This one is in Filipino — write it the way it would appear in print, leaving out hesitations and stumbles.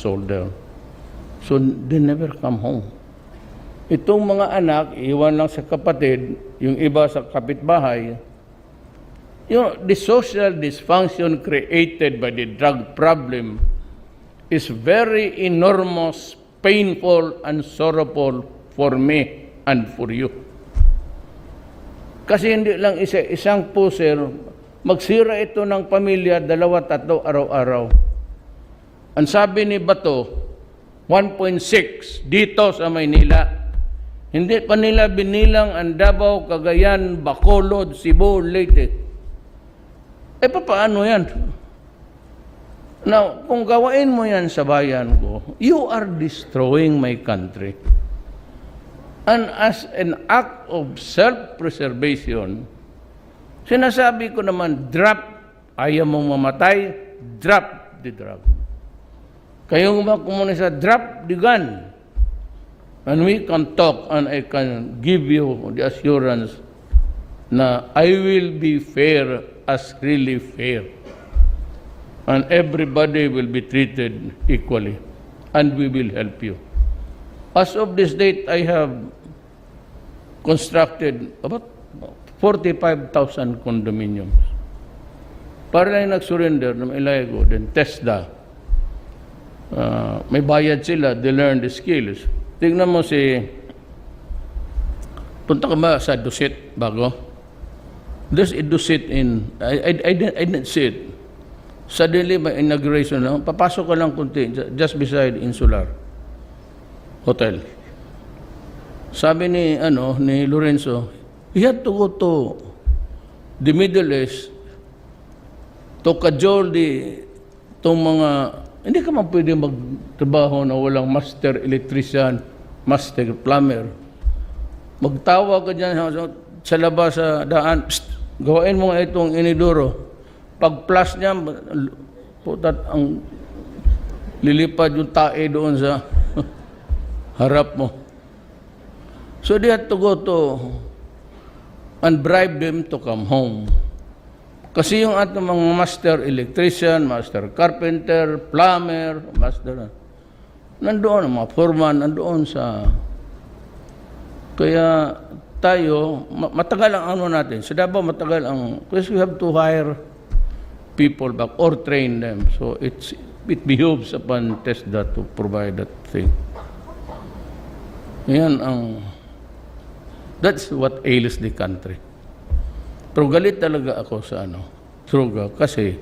soldier. So they never come home. Itong mga anak, iwan lang sa kapatid, yung iba sa kapitbahay. The social dysfunction created by the drug problem is very enormous, painful, and sorrowful for me and for you. Kasi hindi lang isang puser, magsira ito ng pamilya, 2-3 araw-araw. Ang sabi ni Bato, 1.6 dito sa Maynila. Hindi pa nila binilang ang Davao, Cagayan, Bacolod, Cebu, Leyte. Paano yan? Now, kung gawain mo yan sa bayan ko, you are destroying my country. And as an act of self-preservation, sinasabi ko naman, drop, ayaw mong mamatay, drop the drug. Kayong mga komunista, drop the gun. And we can talk and I can give you the assurance na I will be fair as really fair. And everybody will be treated equally. And we will help you. As of this date, I have constructed about 45,000 condominiums. Para lang nag-surrender ng Ilago, then TESDA. May bayad sila, they learn the skills. Tingnan mo punta ka ba sa Dusit bago? There's a Dusit I didn't see it. Suddenly, may inauguration lang, papasok ka lang kunti, just beside Insular Hotel. Sabi ni Lorenzo, he had to go to the Middle East to cajole itong mga. Hindi ka man pwede magtrabaho na walang master electrician, master plumber. Magtawag ka dyan sa labas sa daan, gawain mo nga itong inidoro. Pag plus niya, putat ang lilipad yung tae doon sa harap mo. So they had to go to and bribe them to come home. Kasi yung ating mga master electrician, master carpenter, plumber, nandoon, mga foreman, nandoon sa. Kaya tayo, matagal ang natin. Sa Davao, matagal ang, because we have to hire people back or train them. So it behooves upon TESDA to provide that thing. That's what ails the country. Pero galit talaga ako sa droga kasi